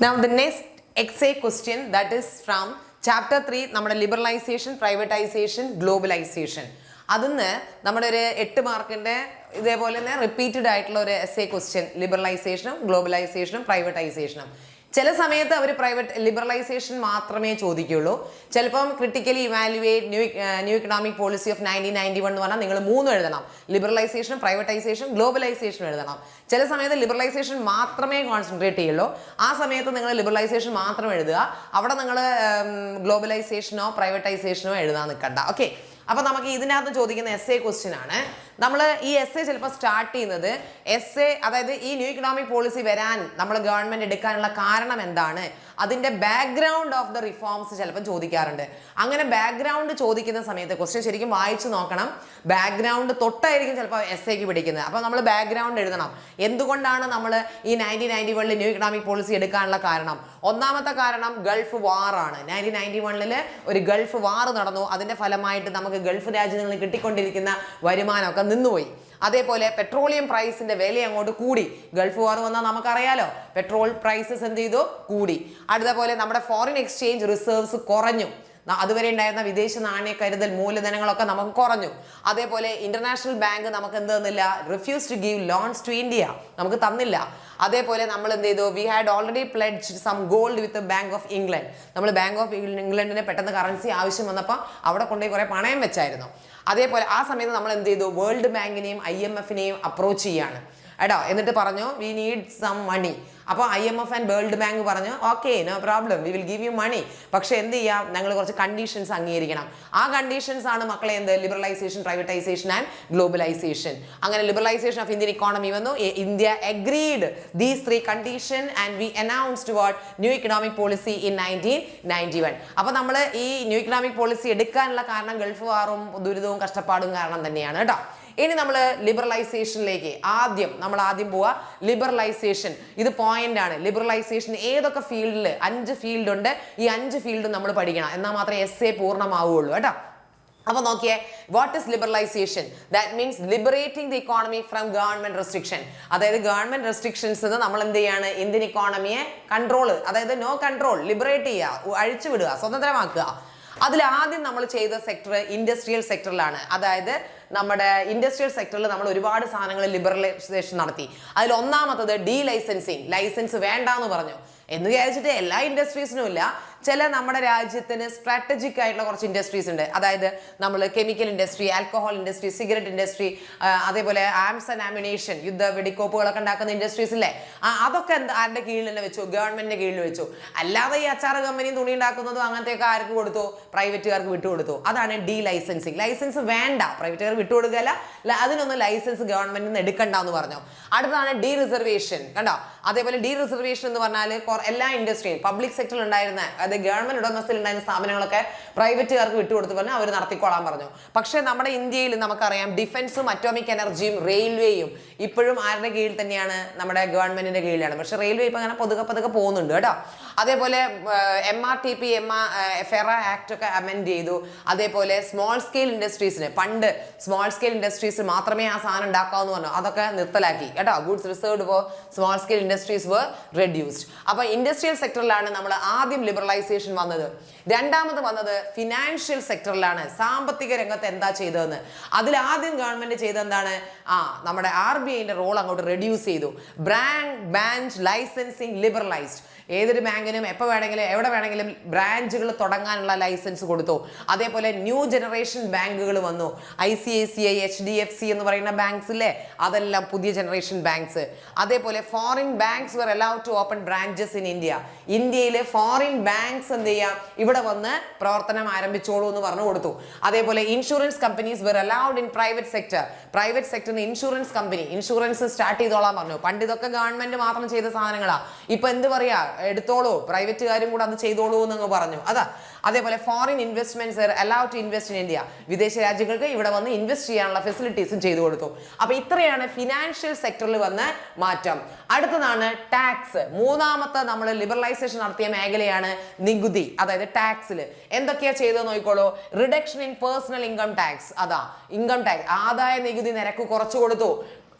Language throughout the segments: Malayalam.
Now the next essay question that is from chapter 3 നമ്മുടെ ലിബറലൈസേഷൻ പ്രൈവറ്റൈസേഷൻ ഗ്ലോബലൈസേഷൻ അതിന്ന് നമ്മുടെ ഒരു 8 മാർക്കിന്റെ ഇതേപോലെ തന്നെ റിപ്പീറ്റഡ് ആയിട്ടുള്ള ഒരു എസ്സേ ക്വസ്റ്റ്യൻ ലിബറലൈസേഷനും ഗ്ലോബലൈസേഷനും പ്രൈവറ്റൈസേഷനും ചില സമയത്ത് അവർ പ്രൈവറ്റ് ലിബറലൈസേഷൻ മാത്രമേ ചോദിക്കുകയുള്ളൂ. ചിലപ്പം critically evaluate new economic policy of 1991 എന്ന് പറഞ്ഞാൽ നിങ്ങൾ 3 എഴുതണം. ലിബറലൈസേഷൻ, പ്രൈവറ്റൈസേഷൻ, ഗ്ലോബലൈസേഷൻ എഴുതണം. ചില സമയത്ത് ലിബറലൈസേഷൻ മാത്രമേ കോൺസെൻട്രേറ്റ് ചെയ്യുള്ളൂ. ആ സമയത്ത് നിങ്ങൾ ലിബറലൈസേഷൻ മാത്രം എഴുതുക. അവിടെ നിങ്ങൾ ഗ്ലോബലൈസേഷനോ പ്രൈവറ്റൈസേഷനോ എഴുതാൻ നിൽക്കണ്ട. ഓക്കെ, അപ്പൊ നമുക്ക് ഇതിനകത്ത് ചോദിക്കുന്ന എസ്സേ ക്വസ്റ്റ്യൻ ആണ്. നമ്മൾ ഈ എസ്സേ ചിലപ്പോൾ സ്റ്റാർട്ട് ചെയ്യുന്നത് എസ്സേ, അതായത് ഈ ന്യൂ ഇക്കണോമിക് പോളിസി വരാൻ നമ്മൾ ഗവൺമെന്റ് എടുക്കാനുള്ള കാരണം എന്താണ്, അതിന്റെ ബാക്ക്ഗ്രൗണ്ട് ഓഫ് ദ റിഫോംസ് ചിലപ്പോൾ ചോദിക്കാറുണ്ട്. അങ്ങനെ ബാക്ക്ഗ്രൗണ്ട് ചോദിക്കുന്ന സമയത്ത് ക്വസ്റ്റ്യൻ ശരിക്കും വായിച്ചു നോക്കണം. ബാക്ക്ഗ്രൗണ്ട് തൊട്ടായിരിക്കും ചിലപ്പോൾ എസ്സേക്ക് പിടിക്കുന്നത്. അപ്പോൾ നമ്മൾ ബാക്ക്ഗ്രൗണ്ട് എഴുതണം. എന്തുകൊണ്ടാണ് നമ്മൾ ഈ 1991 ന്യൂ ഇക്കണോമിക് പോളിസി എടുക്കാനുള്ള കാരണം? ഒന്നാമത്തെ കാരണം ഗൾഫ് വാർ ആണ്. 1991 ഒരു ഗൾഫ് വാർ നടന്നു. അതിന്റെ ഫലമായിട്ട് നമുക്ക് ഗൾഫ് രാജ്യങ്ങളിൽ കിട്ടിക്കൊണ്ടിരിക്കുന്ന വരുമാനമൊക്കെ നിന്നുപോയി. അതേപോലെ പെട്രോളിയം പ്രൈസിന്റെ വില അങ്ങോട്ട് കൂടി. ഗൾഫ് വാർ വന്നാൽ നമുക്കറിയാലോ, പെട്രോൾ പ്രൈസസ് എന്ത് ചെയ്തു, കൂടി. അടുത്തപോലെ നമ്മുടെ ഫോറിൻ എക്സ്ചേഞ്ച് റിസർവ്സ് കുറഞ്ഞു. അതുവരെ ഉണ്ടായിരുന്ന വിദേശ നാണയ കരുതൽ മൂലധനങ്ങളൊക്കെ നമുക്ക് കുറഞ്ഞു. അതേപോലെ ഇന്റർനാഷണൽ ബാങ്ക് നമുക്ക് എന്ത് തന്നില്ല, refuse to give loans to India, നമുക്ക് തന്നില്ല. അതേപോലെ നമ്മൾ എന്ത് ചെയ്തു, we had already pledge some gold with Bank of England. നമ്മൾ ബാങ്ക് ഓഫ് ഇംഗ്ലണ്ടിന് പെട്ടെന്ന് കറൻസി ആവശ്യം വന്നപ്പോൾ അവിടെ കൊണ്ടുപോയി കുറെ പണയം വെച്ചായിരുന്നു. അതേപോലെ ആ സമയത്ത് നമ്മൾ എന്ത് ചെയ്തു, വേൾഡ് ബാങ്കിനെയും IMF-നെയും അപ്രോച്ച് ചെയ്യാണ് എടാ. എന്നിട്ട് പറഞ്ഞു വി നീഡ് സം മണി. അപ്പോൾ IMF ആൻഡ് വേൾഡ് ബാങ്ക് പറഞ്ഞു okay, no problem, we will give you money. പക്ഷെ എന്ത് ചെയ്യാം, ഞങ്ങൾ കുറച്ച് കണ്ടീഷൻസ് അംഗീകരിക്കണം. ആ കണ്ടീഷൻസ് ആണ് മക്കളെ എന്ത്, ലിബറലൈസേഷൻ, പ്രൈവറ്റൈസേഷൻ ആൻഡ് ഗ്ലോബലൈസേഷൻ. അങ്ങനെ ലിബറലൈസേഷൻ ഓഫ് ഇന്ത്യൻ ഇക്കോണമി വന്നു. India agreed these 3 condition and we announced what new economic policy in 1991. അപ്പോൾ നമ്മൾ ഈ ന്യൂ ഇക്കണോമിക് പോളിസി എടുക്കാനുള്ള കാരണം ഗൾഫ് വാറും ദുരിതവും കഷ്ടപ്പാടും കാരണം തന്നെയാണ് കേട്ടോ. ഇനി നമ്മൾ ലിബറലൈസേഷനിലേക്ക് നമ്മൾ ആദ്യം പോവാ. ലിബറലൈസേഷൻ ഇത് പോയിന്റ് ആണ്. ലിബറലൈസേഷൻ ഏതൊക്കെ ഫീൽഡിൽ, 5 ഫീൽഡ് ഉണ്ട്. ഈ 5 ഫീൽഡ് നമ്മൾ പഠിക്കണം, എന്നാൽ മാത്രമേ എസ്സേ പൂർണ്ണമാവുള്ളൂ കേട്ടോ. അപ്പൊ നോക്കിയേ, what is liberalisation? That means liberating the economy from government restriction. അതായത് ഗവൺമെന്റ് റെസ്ട്രിക്ഷൻസ് നമ്മൾ എന്ത് ചെയ്യാണ്, ഇന്ത്യൻ ഇക്കോണമിയെ കൺട്രോൾ, അതായത് നോ കൺട്രോൾ, ലിബറേറ്റ് ചെയ്യുക, അഴിച്ചുവിടുക, സ്വതന്ത്രമാക്കുക. അതിൽ ആദ്യം നമ്മൾ ചെയ്ത സെക്ടർ ഇൻഡസ്ട്രിയൽ സെക്ടറിലാണ്. അതായത് നമ്മുടെ ഇൻഡസ്ട്രിയൽ സെക്ടറിൽ നമ്മൾ ഒരുപാട് സാധനങ്ങൾ ലിബറലൈസേഷൻ നടത്തി. അതിൽ ഒന്നാമത്തത് ഡീ ലൈസൻസിങ്. ലൈസൻസ് വേണ്ട എന്ന് പറഞ്ഞു. എന്ന് വിചാരിച്ചിട്ട് എല്ലാ ഇൻഡസ്ട്രീസിനും ഇല്ല. ചില നമ്മുടെ രാജ്യത്തിന് സ്ട്രാറ്റജിക് ആയിട്ടുള്ള കുറച്ച് ഇൻഡസ്ട്രീസ് ഉണ്ട്. അതായത് നമ്മൾ chemical industry, alcohol industry, cigarette industry, അതേപോലെ ആംസ് ആൻഡ് ആമ്യുനേഷൻ, യുദ്ധ വെടിക്കോപ്പുകളൊക്കെ ഉണ്ടാക്കുന്ന ഇൻഡസ്ട്രീസ് ഇല്ലേ, അതൊക്കെ ആരുടെ കീഴിൽ തന്നെ വെച്ചു, ഗവൺമെന്റിന്റെ കീഴിൽ വെച്ചു. അല്ലാതെ ഈ അച്ചാർ കമ്പനിയും തുണി ഉണ്ടാക്കുന്നതും അങ്ങനത്തെയൊക്കെ ആർക്ക് കൊടുത്തു, പ്രൈവറ്റുകാർക്ക് വിട്ടുകൊടുത്തു. അതാണ് ഡീ ലൈസൻസിങ്. ലൈസൻസ് വേണ്ട, പ്രൈവറ്റുകാർ വിട്ടുകൊടുക്കുകയല്ല, അതിനൊന്നും ലൈസൻസ് ഗവൺമെന്റിൽ നിന്ന് എടുക്കണ്ട എന്ന് പറഞ്ഞു. അടുത്താണ് ഡീ റിസർവേഷൻ. കണ്ടോ? അതേപോലെ ഡീ റിസർവേഷൻ എന്ന് പറഞ്ഞാൽ എല്ലാ ഇൻഡസ്ട്രിയും പബ്ലിക് സെക്ടറിൽ ഉണ്ടായിരുന്ന, അത് ഗവൺമെന്റ് ഉടമസ്ഥയിൽ ഉണ്ടായിരുന്ന സ്ഥാപനങ്ങളൊക്കെ പ്രൈവറ്റുകാർക്ക് വിട്ടുകൊടുത്തു പറഞ്ഞാൽ അവർ നടത്തിക്കോളാൻ പറഞ്ഞു. പക്ഷെ നമ്മുടെ ഇന്ത്യയിൽ നമുക്കറിയാം, ഡിഫൻസും അറ്റോമിക് എനർജിയും റെയിൽവേയും ഇപ്പോഴും ആരുടെ കീഴിൽ തന്നെയാണ്, നമ്മുടെ ഗവൺമെന്റിന്റെ കീഴിലാണ്. പക്ഷെ റെയിൽവേ ഇപ്പൊ അങ്ങനെ പതുക്കെ പോകുന്നുണ്ട് കേട്ടോ. അതേപോലെ MRTP ഫെറ ആക്ട് ഒക്കെ അമെൻഡ് ചെയ്തു. അതേപോലെ സ്മോൾ സ്കെയിൽ ഇൻഡസ്ട്രീസിന്, പണ്ട് സ്മോൾ സ്കെയിൽ ഇൻഡസ്ട്രീസ് മാത്രമേ ആ സാധനം ഉണ്ടാക്കാവെന്ന് പറഞ്ഞു, അതൊക്കെ നിർത്തലാക്കി കേട്ടോ. Goods reserved for small scale industries were reduced. അപ്പൊ ഇൻഡസ്ട്രിയൽ സെക്ടറിലാണ് നമ്മൾ ആദ്യം ലിബറലൈസേഷൻ വന്നത്. രണ്ടാമത് വന്നത് ഫിനാൻഷ്യൽ സെക്ടറിലാണ്. സാമ്പത്തിക രംഗത്ത് എന്താ ചെയ്തതെന്ന്. അതിൽ ആദ്യം ഗവൺമെന്റ് ചെയ്തത് എന്താണ്, നമ്മുടെ RBIന്റെ റോൾ അങ്ങോട്ട് റെഡ്യൂസ് ചെയ്തു. Branch licensing liberalised. ഏതൊരു ബാങ്കിനും എപ്പോൾ വേണമെങ്കിലും എവിടെ വേണമെങ്കിലും ബ്രാഞ്ചുകൾ തുടങ്ങാനുള്ള ലൈസൻസ് കൊടുത്തു. അതേപോലെ ന്യൂ ജനറേഷൻ ബാങ്കുകൾ വന്നു. ICICI, HDFC എന്ന് പറയുന്ന ബാങ്ക്സ് ഇല്ലേ, അതെല്ലാം പുതിയ ജനറേഷൻ ബാങ്ക്സ്. അതേപോലെ foreign banks were allowed to open branches in India. ഇന്ത്യയിലെ ഫോറിൻ ബാങ്ക്സ് എന്ത് ചെയ്യാം, ഇവിടെ വന്ന് പ്രവർത്തനം ആരംഭിച്ചോളൂ എന്ന് പറഞ്ഞു കൊടുത്തു. അതേപോലെ insurance companies were allowed in private sector. Private സെക്ടറിന് ഇൻഷുറൻസ് കമ്പനി, ഇൻഷുറൻസ് സ്റ്റാർട്ട് ചെയ്തോളാൻ പറഞ്ഞു. പണ്ട് ഇതൊക്കെ ഗവൺമെന്റ് മാത്രം ചെയ്ത സാധനങ്ങളാ. ഇപ്പൊ എന്ത് പറയാ, എടുത്തോളൂ, പ്രൈവറ്റുകാരും കൂടെ അത് ചെയ്തോളൂ എന്നങ്ങ് പറഞ്ഞു. അതാ. അതേപോലെ foreign investments allowed to invest in India. വിദേശ രാജ്യങ്ങൾക്ക് ഇവിടെ വന്ന് ഇൻവെസ്റ്റ് ചെയ്യാനുള്ള ഫെസിലിറ്റീസും ചെയ്തു കൊടുത്തു. അപ്പൊ ഇത്രയാണ് ഫിനാൻഷ്യൽ സെക്ടറിൽ വന്ന മാറ്റം. അടുത്തതാണ് ടാക്സ്. മൂന്നാമത്തെ നമ്മൾ ലിബറലൈസേഷൻ നടത്തിയ മേഖലയാണ് നികുതി, അതായത് ടാക്സിൽ എന്തൊക്കെയാ ചെയ്തത് നോക്കിക്കോളൂ. Reduction in personal income tax. അതാ ഇൻകം ടാക്സ്, ആദായ നികുതി നിരക്ക് കുറച്ചു കൊടുത്തു.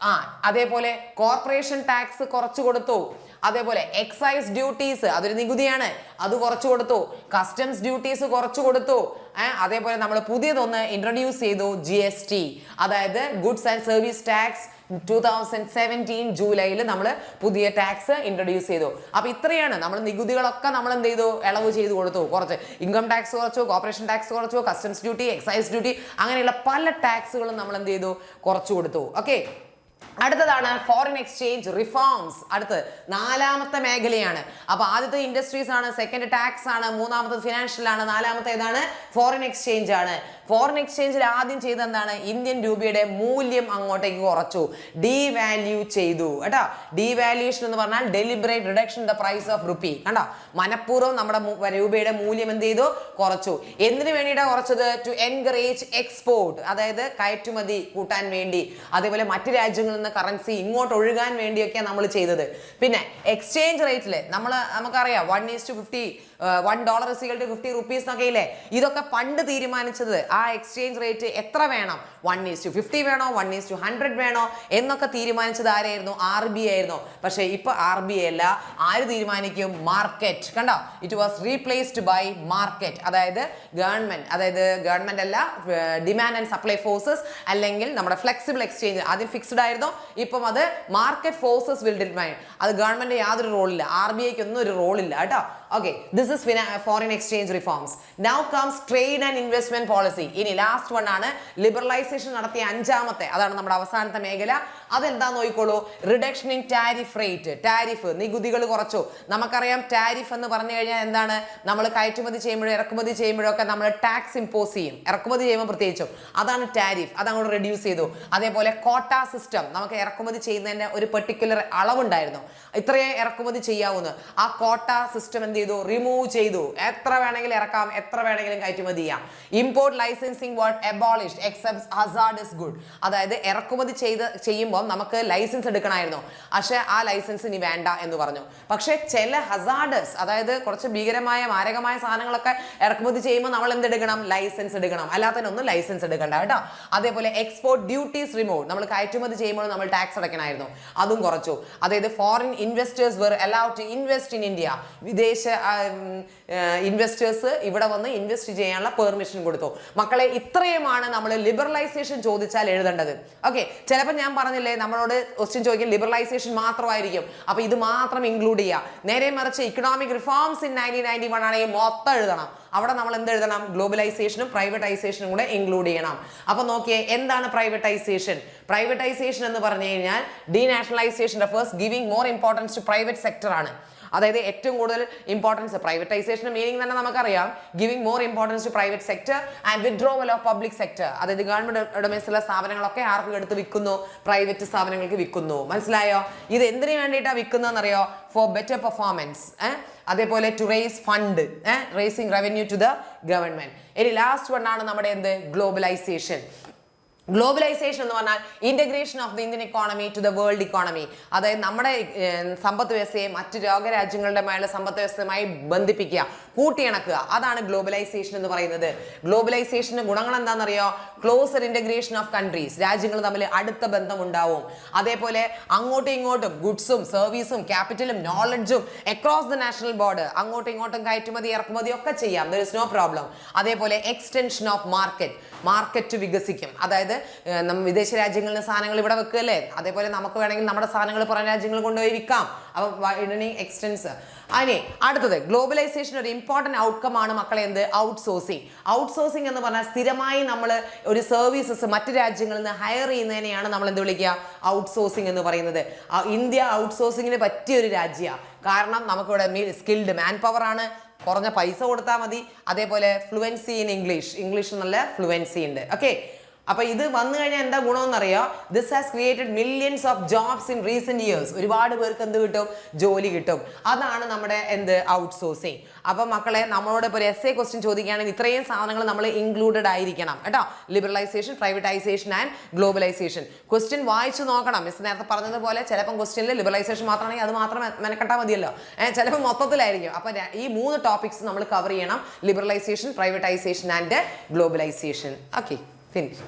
അതേപോലെ കോർപ്പറേഷൻ ടാക്സ് കുറച്ചു കൊടുത്തു, അതേപോലെ എക്സൈസ് ഡ്യൂട്ടീസ് അതൊരു നികുതിയാണ്, അത് കുറച്ചു കൊടുത്തു, കസ്റ്റംസ് ഡ്യൂട്ടീസ് കുറച്ചു കൊടുത്തു. അതേപോലെ നമ്മൾ പുതിയതൊന്ന് ഇൻട്രൊഡ്യൂസ് ചെയ്തു, GST, അതായത് ഗുഡ്സ് ആൻഡ് സർവീസ് ടാക്സ്. 2017 ജൂലൈയിൽ നമ്മൾ പുതിയ ടാക്സ് ഇൻട്രൊഡ്യൂസ് ചെയ്തു. അപ്പൊ ഇത്രയാണ് നമ്മൾ നികുതികളൊക്കെ നമ്മൾ എന്ത് ചെയ്തു, ഇളവ് ചെയ്ത് കൊടുത്തു. കുറച്ച് ഇൻകം ടാക്സ് കുറച്ചു, കോർപ്പറേഷൻ ടാക്സ് കുറച്ചു, കസ്റ്റംസ് ഡ്യൂട്ടി, എക്സൈസ് ഡ്യൂട്ടി, അങ്ങനെയുള്ള പല ടാക്സുകളും നമ്മൾ എന്ത് ചെയ്തു, കുറച്ചു കൊടുത്തു. ഓക്കെ, അടുത്തതാണ് ഫോറിൻ എക്സ്ചേഞ്ച് റിഫോംസ്. അടുത്ത് 4ാമത്തെ മേഖലയാണ്. അപ്പൊ ആദ്യത്തെ ഇൻഡസ്ട്രീസ് ആണ്, സെക്കൻഡ് ടാക്സ് ആണ്, മൂന്നാമത്തത് ഫിനാൻഷ്യൽ ആണ്, 4ാമത്തെ ഏതാണ്, ഫോറിൻ എക്സ്ചേഞ്ച് ആണ്. ഫോറിൻ എക്സ്ചേഞ്ചിൽ ആദ്യം ചെയ്ത എന്താണ്, ഇന്ത്യൻ രൂപയുടെ മൂല്യം അങ്ങോട്ടേക്ക് കുറച്ചു, ഡീവാല്യൂ ചെയ്തു കേട്ടോ. ഡീവാല്യൂഷൻ എന്ന് പറഞ്ഞാൽ deliberate reduction the price of rupee. കണ്ടോ, മനഃപൂർവ്വം നമ്മുടെ രൂപയുടെ മൂല്യം എന്ത് ചെയ്തു, കുറച്ചു. എന്തിനു വേണ്ടിയിട്ടാണ് കുറച്ചത്, ടു എൻകറേജ് എക്സ്പോർട്ട്, അതായത് കയറ്റുമതി കൂട്ടാൻ വേണ്ടി, അതേപോലെ മറ്റു രാജ്യങ്ങളിൽ നിന്ന് കറൻസി ഇങ്ങോട്ട് ഒഴുകാൻ വേണ്ടിയൊക്കെയാണ് നമ്മൾ ചെയ്തത്. പിന്നെ എക്സ്ചേഞ്ച് റേറ്റില് നമുക്കറിയാം $1:50, $1 എന്നൊക്കെ ഇല്ലേ, ഇതൊക്കെ പണ്ട് തീരുമാനിച്ചത് ആ എക്സ്ചേഞ്ച് റേറ്റ് എത്ര വേണം, 1:50 വേണോ, 1:100 വേണോ എന്നൊക്കെ തീരുമാനിച്ചത് ആരായിരുന്നു, RBI ആയിരുന്നു. പക്ഷേ ഇപ്പൊ RBI അല്ല, ആര് തീരുമാനിക്കും, മാർക്കറ്റ്. കണ്ടോ, it was replaced by market, അതായത് ഗവൺമെന്റ് അല്ല, ഡിമാൻഡ് ആൻഡ് സപ്ലൈ ഫോഴ്സസ്, അല്ലെങ്കിൽ നമ്മുടെ ഫ്ലെക്സിബിൾ എക്സ്ചേഞ്ച്. ആദ്യം ഫിക്സ്ഡ് ആയിരുന്നു, ഇപ്പം അത് മാർക്കറ്റ് ഫോഴ്സസ് വിൽ ഡിറ്റർമൈൻ. അത് ഗവൺമെന്റ് യാതൊരു റോളില്ല, RBIക്ക് ഒന്നും ഒരു റോളില്ല കേട്ടോ. Okay, this is foreign exchange reforms. Now comes trade and investment policy. ഇനി ലാസ്റ്റ് വൺ ആണ് ലിബറലൈസേഷൻ നടത്തിയ 5ാമത്തെ, അതാണ് നമ്മുടെ അവസാനത്തെ മേഖല. അതെന്താ നോക്കിക്കോളൂ, reduction in tariff rate. Tariff, നികുതികൾ കുറച്ചു. നമുക്കറിയാം ടാരിഫ് എന്ന് പറഞ്ഞു കഴിഞ്ഞാൽ എന്താണ്, നമ്മൾ കയറ്റുമതി ചെയ്യുമ്പോഴും ഇറക്കുമതി ചെയ്യുമ്പോഴൊക്കെ നമ്മൾ ടാക്സ് ഇമ്പോസ് ചെയ്യും, ഇറക്കുമതി ചെയ്യുമ്പോൾ പ്രത്യേകിച്ചും, അതാണ് ടാരിഫ്. അതങ്ങോട്ട് റെഡ്യൂസ് ചെയ്തു. അതേപോലെ കോട്ട സിസ്റ്റം, നമുക്ക് ഇറക്കുമതി ചെയ്യുന്നതിന് ഒരു പെർട്ടിക്കുലർ അളവുണ്ടായിരുന്നു, ഇത്രയേ ഇറക്കുമതി ചെയ്യാവുന്നു. ആ കോട്ട സിസ്റ്റം എന്ത് ചെയ്തു, റിമൂവ് ചെയ്തു. എത്ര വേണമെങ്കിലും ഇറക്കാം, എത്ര വേണമെങ്കിലും കയറ്റുമതി ചെയ്യാം. Import licensing what abolished except hazardous good, അതായത് ഇറക്കുമതി ചെയ്യുമ്പോൾ നമുക്ക് ലൈസൻസ് എടുക്കണമായിരുന്നു, പക്ഷെ ആ ലൈസൻസ് ഇനി വേണ്ട എന്ന് പറഞ്ഞു. പക്ഷെ ചില ഹസാർഡസ്, അതായത് കുറച്ച് ഭീകരമായ മാരകമായ സാധനങ്ങളൊക്കെ ഇറക്കുമതി ചെയ്യുമ്പോൾ നമ്മൾ എന്തെടുക്കണം, ലൈസൻസ് എടുക്കണം, അല്ലാത്തതിനൊന്നും ലൈസൻസ് എടുക്കണ്ട കേട്ടോ. അതേപോലെ എക്സ്പോർട്ട് ഡ്യൂട്ടീസ് റിമൂവ്, നമ്മൾ കയറ്റുമതി ചെയ്യുമ്പോൾ നമ്മൾ ടാക്സ് അടയ്ക്കണമായിരുന്നു, അതും കുറച്ചു. അതായത് foreign investors were allowed to invest in India, വിദേശ ഇൻവെസ്റ്റേഴ്സ് ഇവിടെ വന്ന് ഇൻവെസ്റ്റ് ചെയ്യാനുള്ള പെർമിഷൻ കൊടുത്തു. മക്കളെ, ഇത്രയുമാണ് നമ്മൾ ലിബറലൈസേഷൻ ചോദിച്ചാൽ എഴുതേണ്ടത്. ഓക്കെ, ചിലപ്പോൾ ഞാൻ പറഞ്ഞില്ലേ, നമ്മളോട് ക്വസ്റ്റ്യൻ ചോദിക്കും ലിബറലൈസേഷൻ മാത്രമായിരിക്കും, അപ്പൊ ഇത് മാത്രം ഇൻക്ലൂഡ് ചെയ്യാം. നേരെ മറിച്ച് ഇക്കണോമിക് റിഫോംസ് ഇൻ 1991 ആണെങ്കിൽ മൊത്തം എഴുതണം. അവിടെ നമ്മൾ എന്ത് എഴുതണം, ഗ്ലോബലൈസേഷനും പ്രൈവറ്റൈസേഷനും കൂടെ ഇൻക്ലൂഡ് ചെയ്യണം. അപ്പൊ നോക്കിയേ, എന്താണ് പ്രൈവറ്റൈസേഷൻ? പ്രൈവറ്റൈസേഷൻ എന്ന് പറഞ്ഞു കഴിഞ്ഞാൽ denationalisation refers giving more importance to private sector ആണ്. അതായത് ഏറ്റവും കൂടുതൽ ഇമ്പോർട്ടൻസ്, പ്രൈവറ്റൈസേഷൻ മീനിങ് തന്നെ നമുക്കറിയാം, giving more importance to private sector and withdrawal of public sector. അതായത് ഗവൺമെന്റ് ഉടമസ്ഥയുള്ള സ്ഥാപനങ്ങളൊക്കെ ആർക്കും എടുത്ത് വിൽക്കുന്നു, പ്രൈവറ്റ് സ്ഥാപനങ്ങൾക്ക് വിൽക്കുന്നു. മനസ്സിലായോ? ഇത് എന്തിനു വേണ്ടിയിട്ടാണ് വിൽക്കുന്നതെന്നറിയോ? ഫോർ ബെറ്റർ പെർഫോമൻസ്, അതേപോലെ to raise fund, raising revenue to the government. ഇനി ലാസ്റ്റ് വൺ ആണ് നമ്മുടെ എന്ത്, ഗ്ലോബലൈസേഷൻ. ഗ്ലോബലൈസേഷൻ എന്ന് പറഞ്ഞാൽ integration of the Indian economy to the world economy, അതായത് നമ്മുടെ സമ്പദ് വ്യവസ്ഥയെ മറ്റു ലോകരാജ്യങ്ങളുടെ മേലെ സമ്പദ് വ്യവസ്ഥയുമായി ബന്ധിപ്പിക്കുക, കൂട്ടിയിണക്കുക, അതാണ് ഗ്ലോബലൈസേഷൻ എന്ന് പറയുന്നത്. ഗ്ലോബലൈസേഷന്റെ ഗുണങ്ങൾ എന്താണെന്നറിയോ? ക്ലോസർ ഇന്റഗ്രേഷൻ ഓഫ് കൺട്രീസ്, രാജ്യങ്ങൾ തമ്മിൽ അടുത്ത ബന്ധം ഉണ്ടാവും. അതേപോലെ അങ്ങോട്ടും ഇങ്ങോട്ടും ഗുഡ്സും സർവീസും ക്യാപിറ്റലും നോളജും അക്രോസ് ദ നാഷണൽ ബോർഡർ, അങ്ങോട്ടും ഇങ്ങോട്ടും കയറ്റുമതി ഇറക്കുമതി ഒക്കെ ചെയ്യാം, ദർ ഇസ് നോ പ്രോബ്ലം. അതേപോലെ എക്സ്റ്റൻഷൻ ഓഫ് മാർക്കറ്റ് വികസിക്കും, അതായത് വിദേശ രാജ്യങ്ങളിൽ നിന്ന് സാധനങ്ങൾ ഇവിടെ വെക്കുകയല്ലേ, അതേപോലെ നമുക്ക് വേണമെങ്കിൽ നമ്മുടെ സാധനങ്ങൾ പുറം രാജ്യങ്ങളിൽ കൊണ്ടുപോയി വിൽക്കാം. അപ്പൊ വൈഡനിങ് എക്സ്റ്റൻസ്. അതിനെ അടുത്തത് ഗ്ലോബലൈസേഷൻ ഒരു ഇമ്പോർട്ടന്റ് ഔട്ട്കം ആണ് മക്കളെ, എന്ത്, ഔട്ട്സോഴ്സിങ്. ഔട്ട്സോഴ്സിങ് എന്ന് പറഞ്ഞാൽ സ്ഥിരമായി നമ്മൾ ഒരു സർവീസസ് മറ്റു രാജ്യങ്ങളിൽ നിന്ന് ഹയർ ചെയ്യുന്നതിനെയാണ് നമ്മൾ എന്ത് വിളിക്കുക, ഔട്ട്സോഴ്സിങ് എന്ന് പറയുന്നത്. ഇന്ത്യ ഔട്ട്സോഴ്സിങ്ങിന് പറ്റിയ ഒരു രാജ്യമാണ്. കാരണം നമുക്കിവിടെ സ്കിൽഡ് മാൻ പവർ ആണ്, കുറഞ്ഞ പൈസ കൊടുത്താൽ മതി. അതേപോലെ ഫ്ലുവൻസി ഇൻ ഇംഗ്ലീഷ് നല്ല ഫ്ലുവൻസി ഉണ്ട്. ഓക്കെ, അപ്പൊ ഇത് വന്നു കഴിഞ്ഞാൽ എന്താ ഗുണമെന്നറിയോ? This has created millions of jobs in recent years. ഒരുപാട് പേർക്ക് എന്ത് കിട്ടും, ജോലി കിട്ടും. അതാണ് നമ്മുടെ എന്ത്, ഔട്ട്സോഴ്സിങ്. അപ്പൊ മക്കളെ, നമ്മളോട് ഇപ്പോൾ ഒരു എസ്എ ക്വസ്റ്റ്യൻ ചോദിക്കുകയാണെങ്കിൽ ഇത്രയും സാധനങ്ങൾ നമ്മൾ ഇൻക്ലൂഡഡ് ആയിരിക്കണം കേട്ടോ. Liberalisation, privatisation and globalisation. Question വായിച്ചു നോക്കണം. മിസ് നേരത്തെ പറഞ്ഞതുപോലെ ചിലപ്പം ക്വസ്റ്റ്യനിൽ ലിബറലൈസേഷൻ മാത്രമാണെങ്കിൽ അത് മാത്രം മെനക്കെട്ടാൽ മതിയല്ലോ, ചിലപ്പോൾ മൊത്തത്തിലായിരിക്കും. അപ്പൊ ഈ 3 ടോപ്പിക്സ് നമ്മൾ കവർ ചെയ്യണം, liberalisation, privatisation and globalisation. Okay, finish.